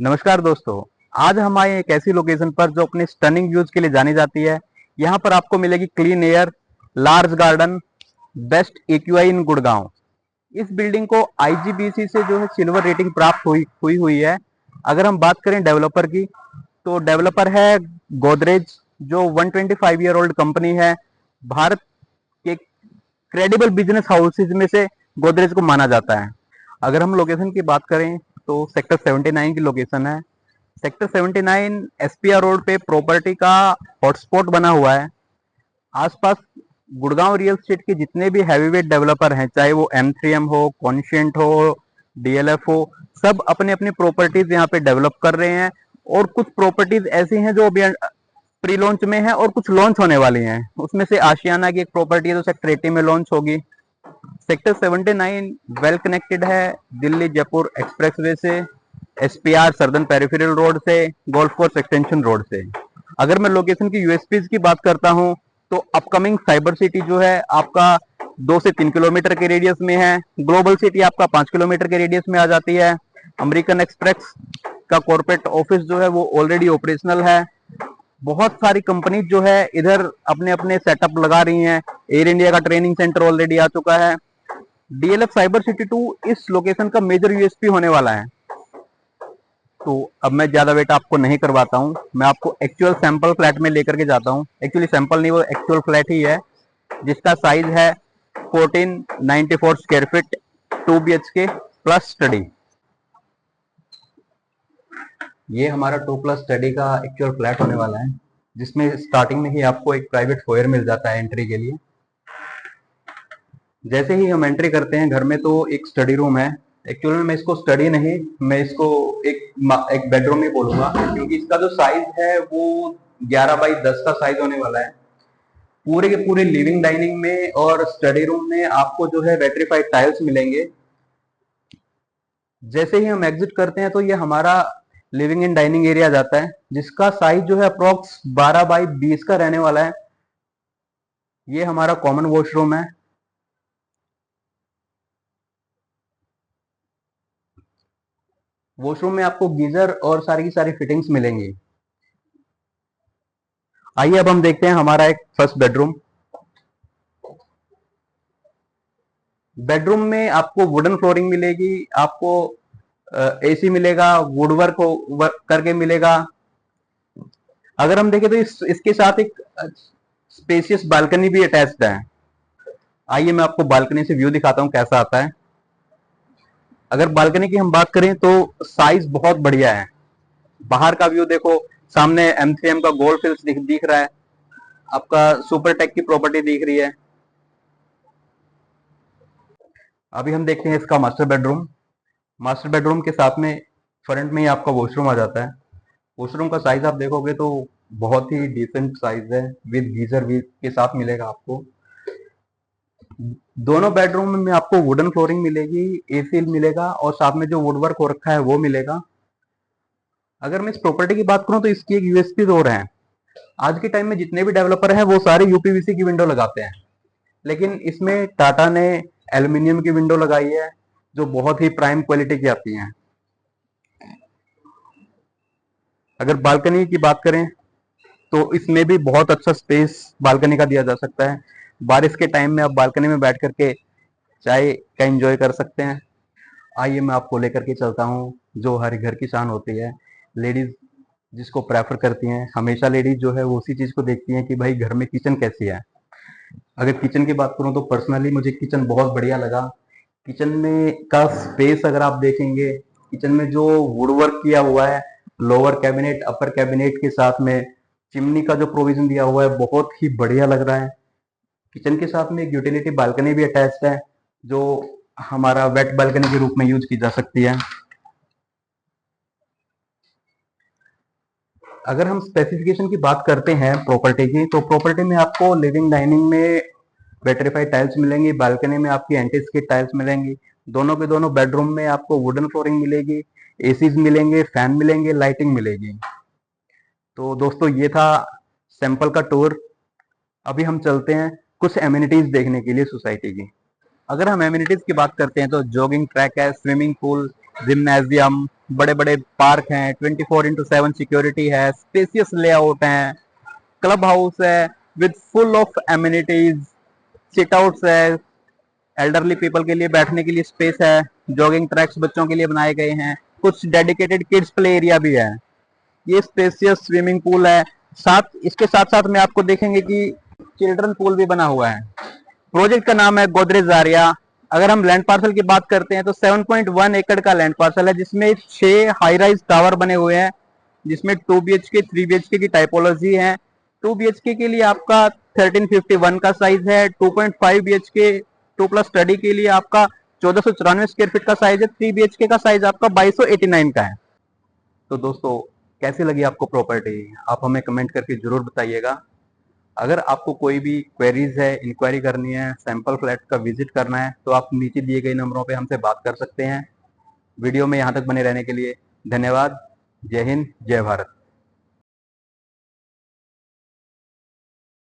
नमस्कार दोस्तों। आज हम आए एक ऐसी लोकेशन पर जो अपने स्टनिंग व्यूज के लिए जानी जाती है। यहाँ पर आपको मिलेगी clean air, large garden, best AQI in Gurgaon. इस बिल्डिंग को आईजीबीसी से जो है सिल्वर रेटिंग प्राप्त हुई है। अगर हम बात करें डेवलपर की, तो डेवलपर है गोदरेज, जो 125 ईयर ओल्ड कंपनी है। भारत के क्रेडिबल बिजनेस हाउसेज में से गोदरेज को माना जाता है। अगर हम लोकेशन की बात करें तो सेक्टर 79 की लोकेशन है। सेक्टर 79 एसपीआर रोड पे प्रॉपर्टी का हॉटस्पॉट बना हुआ है। आसपास गुड़गांव रियल एस्टेट के जितने भी हैवीवेट डेवलपर हैं, चाहे वो M3M हो, कॉन्शियंट हो, डीएलएफ हो, सब अपने अपने प्रॉपर्टीज यहाँ पे डेवलप कर रहे हैं। और कुछ प्रॉपर्टीज ऐसी हैं जो अभी प्री लॉन्च में है और कुछ लॉन्च होने वाली हैं। उसमें से आशियाना की एक प्रॉपर्टी है जो सेक्टर 80 में लॉन्च होगी। सेक्टर 79 वेल कनेक्टेड है दिल्ली जयपुर एक्सप्रेसवे से, एसपीआर सर्दर्न पेरिफेरल रोड से, गोल्फ कोर्स एक्सटेंशन रोड से। अगर मैं लोकेशन की यूएसपीज की बात करता हूं तो अपकमिंग साइबर सिटी जो है आपका 2 से 3 किलोमीटर के रेडियस में है। ग्लोबल सिटी आपका 5 किलोमीटर के रेडियस में आ जाती है। अमेरिकन एक्सप्रेस का कॉर्पोरेट ऑफिस जो है वो ऑलरेडी ऑपरेशनल है। बहुत सारी कंपनी जो है इधर अपने अपने सेटअप लगा रही हैं। एयर इंडिया का ट्रेनिंग सेंटर ऑलरेडी आ चुका है। डीएलएफ साइबर सिटी 2 इस लोकेशन का मेजर यूएसपी होने वाला है। तो अब मैं ज्यादा वेट आपको नहीं करवाता हूँ, मैं आपको एक्चुअल सैंपल फ्लैट में लेकर के जाता हूँ। एक्चुअली सैंपल नहीं, वो एक्चुअल फ्लैट ही है जिसका साइज है 1494 square feet, 2 BHK plus study. ये हमारा 2+ स्टडी का एक्चुअल फ्लैट होने वाला है, जिसमें स्टार्टिंग में ही आपको एक प्राइवेट फोयर मिल जाता है एंट्री के लिए। जैसे ही हम एंट्री करते हैं घर में तो एक स्टडी रूम है। एक्चुअली में मैं इसको स्टडी नहीं, मैं इसको एक बेडरूम ही बोलूंगा, क्योंकि इसका जो साइज है वो 11x10 का साइज होने वाला है। पूरे के पूरे लिविंग डाइनिंग में और स्टडी रूम में आपको जो है वेट्रीफाइड टाइल्स मिलेंगे। जैसे ही हम एग्जिट करते हैं तो ये हमारा लिविंग एंड डाइनिंग एरिया जाता है, जिसका साइज जो है अप्रोक्स 12x20 का रहने वाला है। ये हमारा कॉमन वॉशरूम है। वॉशरूम में आपको गीजर और सारी की सारी फिटिंग्स मिलेंगी। आइए अब हम देखते हैं हमारा एक फर्स्ट बेडरूम। बेडरूम में आपको वुडन फ्लोरिंग मिलेगी, आपको एसी मिलेगा, वुड वर्क करके मिलेगा। अगर हम देखें तो इसके साथ एक स्पेसियस बालकनी भी अटैच्ड है। आइए मैं आपको बालकनी से व्यू दिखाता हूं कैसा आता है। अगर बालकनी की हम बात करें तो साइज बहुत बढ़िया है। बाहर का व्यू देखो, सामने M3M का गोल्ड फिल्स दिख रहा है, आपका सुपर टेक की प्रॉपर्टी दिख रही है। अभी हम देखते हैं इसका मास्टर बेडरूम। मास्टर बेडरूम के साथ में फ्रंट में ही आपका वॉशरूम आ जाता है। वॉशरूम का साइज आप देखोगे तो बहुत ही डिसेंट साइज है, विद गीजर के साथ मिलेगा आपको। दोनों बेडरूम में आपको वुडन फ्लोरिंग मिलेगी, एसी मिलेगा और साथ में जो वुड वर्क हो रखा है वो मिलेगा। अगर मैं इस प्रॉपर्टी की बात करूं तो इसकी एक यूएसपी और है। आज के टाइम में जितने भी डेवलपर हैं वो सारे यूपीवीसी की विंडो लगाते हैं, लेकिन इसमें टाटा ने एल्यूमिनियम की विंडो लगाई है जो बहुत ही प्राइम क्वालिटी की आती है। अगर बालकनी की बात करें तो इसमें भी बहुत अच्छा स्पेस बालकनी का दिया जा सकता है। बारिश के टाइम में आप बालकनी में बैठ करके चाय का एंजॉय कर सकते हैं। आइए मैं आपको लेकर के चलता हूँ जो हर घर की शान होती है, लेडीज जिसको प्रेफर करती हैं। हमेशा लेडीज जो है वो उसी चीज को देखती हैं कि भाई घर में किचन कैसी है। अगर किचन की बात करूं तो पर्सनली मुझे किचन बहुत बढ़िया लगा। किचन में का स्पेस अगर आप देखेंगे, किचन में जो वुड वर्क किया हुआ है, लोअर कैबिनेट अपर कैबिनेट के साथ में चिमनी का जो प्रोविजन दिया हुआ है बहुत ही बढ़िया लग रहा है। किचन के साथ में एक यूटिलिटी बालकनी भी अटैच्ड है जो हमारा वेट बालकनी के रूप में यूज की जा सकती है। अगर हम स्पेसिफिकेशन की बात करते हैं प्रॉपर्टी की, तो प्रॉपर्टी में आपको लिविंग डाइनिंग में वेट्रीफाइड टाइल्स मिलेंगी, बालकनी में आपकी एंटी स्किड टाइल्स मिलेंगी, दोनों के दोनों बेडरूम में आपको वुडन फ्लोरिंग मिलेगी, एसीज मिलेंगे, फैन मिलेंगे, लाइटिंग मिलेगी। तो दोस्तों ये था सैंपल का टूर। अभी हम चलते हैं कुछ एमिनिटीज देखने के लिए सोसाइटी की। अगर हम एमिनिटीज की बात करते हैं तो जॉगिंग ट्रैक है, स्विमिंग पूल, जिम्नेजियम, बड़े बड़े पार्क हैं, 24/7 सिक्योरिटी है, स्पेसियस लेआउट है, क्लब हाउस है with full of amenities, sit outs है, एल्डरली पीपल के लिए बैठने के लिए स्पेस है, जॉगिंग ट्रैक्स बच्चों के लिए बनाए गए हैं, कुछ डेडिकेटेड किड्स प्ले एरिया भी है, ये स्पेसियस स्विमिंग पूल है। साथ इसके साथ साथ में आपको देखेंगे कि चिल्ड्रन पूल भी बना हुआ है। प्रोजेक्ट का नाम है गोदरेज जारिया। अगर हम लैंड पार्सल की बात करते हैं तो 7.1 एकड़ का लैंड पार्सल है, जिसमें 6 हाई राइज टावर बने हुए हैं, जिसमें 2 BHK 3 BHK की टाइपोलॉजी है। 2 BHK के लिए आपका 1351 का साइज है, 2.5 BHK 2+ स्टडी के लिए आपका 1494 स्क्वायर फीट का साइज है, 3 BHK का साइज आपका 2289 का है। तो दोस्तों, कैसी लगी आपको प्रॉपर्टी, आप हमें कमेंट करके जरूर बताइएगा। अगर आपको कोई भी क्वेरीज है, इंक्वायरी करनी है, सैंपल फ्लैट का विजिट करना है, तो आप नीचे दिए गए नंबरों पे हमसे बात कर सकते हैं। वीडियो में यहाँ तक बने रहने के लिए धन्यवाद। जय हिंद, जय भारत।